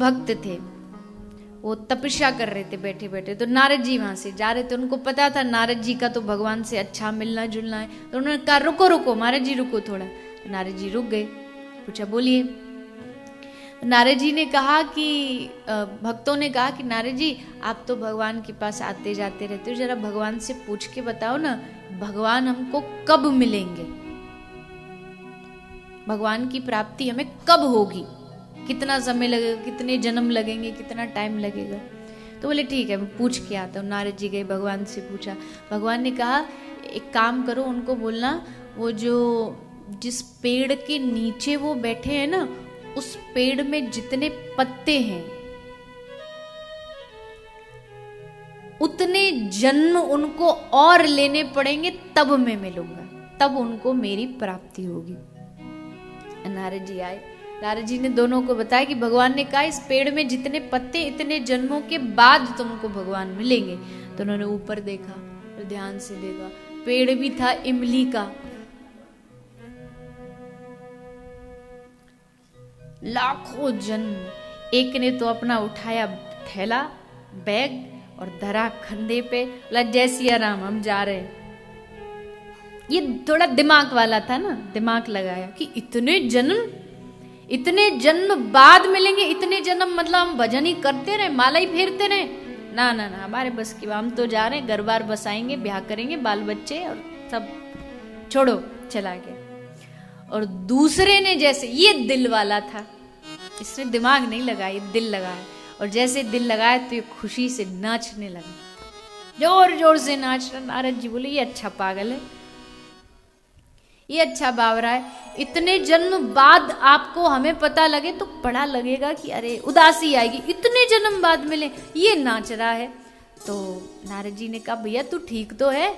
भक्त थे, वो तपस्या कर रहे थे बैठे बैठे, तो नारद जी वहां से जा रहे थे। उनको पता था नारद जी का तो भगवान से अच्छा मिलना जुलना है, तो उन्होंने कहा रुको रुको महाराज जी रुको थोड़ा। तो नारद जी रुक गए, पूछा बोलिए। नारद जी ने कहा कि भक्तों ने कहा कि नारद जी आप तो भगवान के पास आते जाते रहते हो, जरा भगवान से पूछ के बताओ ना भगवान हमको कब मिलेंगे, भगवान की प्राप्ति हमें कब होगी, कितना समय लगेगा, कितने जन्म लगेंगे, कितना टाइम लगेगा। तो बोले ठीक है मैं पूछ के आता हूँ। नारद जी गए, भगवान से पूछा। भगवान ने कहा एक काम करो, उनको बोलना वो जो जिस पेड़ के नीचे वो बैठे हैं ना, उस पेड़ में जितने पत्ते हैं उतने जन्म उनको और लेने पड़ेंगे, तब मैं मिलूंगा, तब उनको मेरी प्राप्ति होगी। नारद जी आए, नारद जी ने दोनों को बताया कि भगवान ने कहा इस पेड़ में जितने पत्ते इतने जन्मों के बाद तुमको भगवान मिलेंगे। तो उन्होंने ऊपर देखा, तो ध्यान से देखा, पेड़ भी था इमली का, लाखों जन्म। एक ने तो अपना उठाया थैला बैग और धरा कंधे पे, जय सिया राम हम जा रहे हैं। ये थोड़ा दिमाग वाला था ना, दिमाग लगाया कि इतने जन्म बाद मिलेंगे, इतने जन्म मतलब हम भजन ही करते रहे, माला ही फेरते रहे, ना ना ना हमारे बस की, हम तो जा रहे हैं, घर बार बसाएंगे, ब्याह करेंगे, बाल बच्चे और सब छोड़ो, चला गया। और दूसरे ने जैसे, ये दिल वाला था, इसने दिमाग नहीं लगाया, ये दिल लगाया, और जैसे दिल लगाया तो ये खुशी से नाचने लगा, जोर जोर से नाच रहा। नारद जी बोले ये अच्छा पागल है, ये अच्छा बावरा है, इतने जन्म बाद आपको हमें पता लगे तो बड़ा लगेगा कि अरे उदासी आएगी, इतने जन्म बाद मिले, ये नाच रहा है। तो नारद जी ने कहा भैया तू ठीक तो है?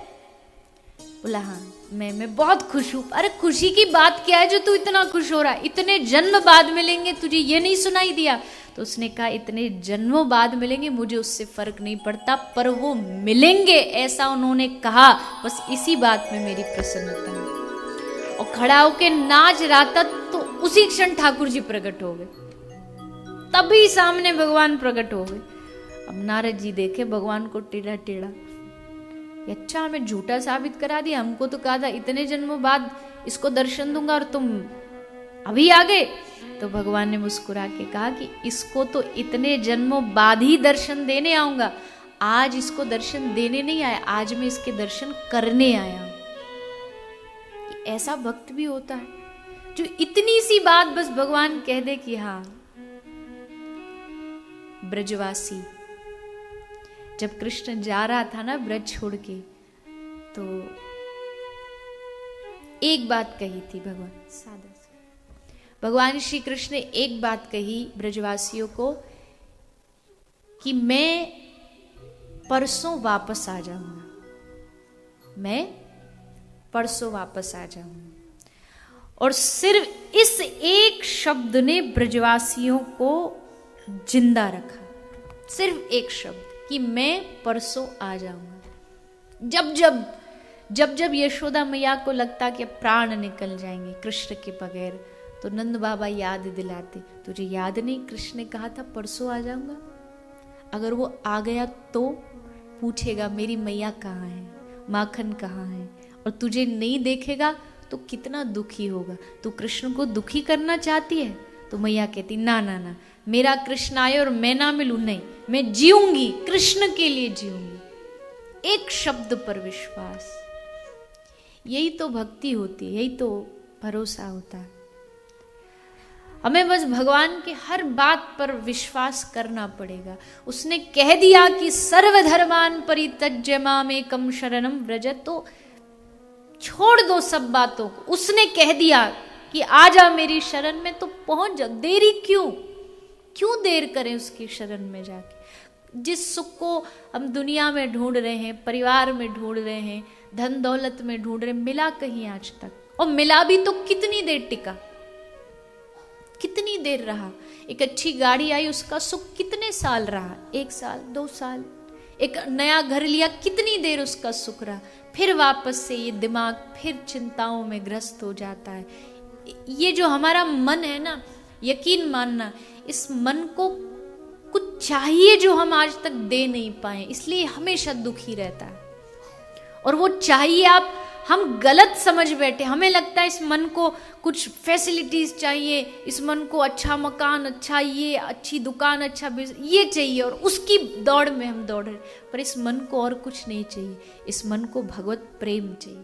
बोला हाँ मैं बहुत खुश हूं। अरे खुशी की बात क्या है जो तू इतना खुश हो रहा है, इतने जन्म बाद मिलेंगे, तुझे ये नहीं सुनाई दिया? तो उसने कहा इतने जन्मों बाद मिलेंगे मुझे उससे फर्क नहीं पड़ता, पर वो मिलेंगे ऐसा उन्होंने कहा, बस इसी बात में मेरी प्रसन्नता है। और खड़ा होके नाच रहा था, तो उसी क्षण ठाकुर जी प्रकट हो गए, तभी सामने भगवान प्रकट हो गए। अब नारद जी देखे भगवान को टेढ़ा टेढ़ा, अच्छा हमें झूठा साबित करा दिया, हमको तो कहा था इतने जन्मों बाद इसको दर्शन दूंगा और तुम अभी आ गए। तो भगवान ने मुस्कुरा के कहा कि इसको तो इतने जन्मों बाद ही दर्शन देने आऊंगा, आज इसको दर्शन देने नहीं आया, आज मैं इसके दर्शन करने आया हूं। ऐसा भक्त भी होता है जो इतनी सी बात बस भगवान कह दे कि हाँ। ब्रजवासी जब कृष्ण जा रहा था ना ब्रज छोड़ के, तो एक बात कही थी भगवान, सादा से भगवान श्री कृष्ण ने एक बात कही ब्रजवासियों को कि मैं परसों वापस आ जाऊंगा, मैं परसों वापस आ जाऊंगा। और सिर्फ इस एक शब्द ने ब्रजवासियों को जिंदा रखा, सिर्फ एक शब्द कि मैं परसों आ जाऊंगा। जब जब यशोदा मैया को लगता कि प्राण निकल जाएंगे कृष्ण के बगैर, तो नंद बाबा याद दिलाते, तुझे याद नहीं कृष्ण ने कहा था परसों आ जाऊंगा? अगर वो आ गया तो पूछेगा मेरी मैया कहाँ है, माखन कहाँ है, और तुझे नहीं देखेगा तो कितना दुखी होगा। तू कृष्ण को दुखी करना चाहती है? तो मैया कहती ना ना ना, मेरा कृष्ण आए और मैं ना मिलूं, नहीं, मैं जीऊंगी, कृष्ण के लिए जीऊंगी। एक शब्द पर विश्वास, यही तो भक्ति होती है, यही तो भरोसा होता है। हमें बस भगवान के हर बात पर विश्वास करना पड़ेगा। उसने कह दिया कि सर्वधर्मान परित्यज्य मामेकं शरणं व्रज, तो छोड़ दो सब बातों को। उसने कह दिया कि आ जा मेरी शरण में, तो पहुंच जा, देरी क्यों देर करें उसकी शरण में जाके। जिस सुख को हम दुनिया में ढूंढ रहे हैं, परिवार में ढूंढ रहे हैं, धन दौलत में ढूंढ रहे हैं, मिला कहीं आज तक? और मिला भी तो कितनी देर टिका, कितनी देर रहा? एक अच्छी गाड़ी आई, उसका सुख कितने साल रहा? 1 साल 2 साल। एक नया घर लिया, कितनी देर उसका सुख रहा? फिर वापस से ये दिमाग फिर चिंताओं में ग्रस्त हो जाता है। ये जो हमारा मन है ना, यकीन मानना, इस मन को कुछ चाहिए जो हम आज तक दे नहीं पाए, इसलिए हमेशा दुखी रहता है। और वो चाहिए आप हम गलत समझ बैठे, हमें लगता है इस मन को कुछ फैसिलिटीज चाहिए, इस मन को अच्छा मकान, अच्छा ये, अच्छी दुकान, अच्छा बिजनेस, ये चाहिए, और उसकी दौड़ में हम दौड़ रहे, पर इस मन को और कुछ नहीं चाहिए, इस मन को भगवत प्रेम चाहिए।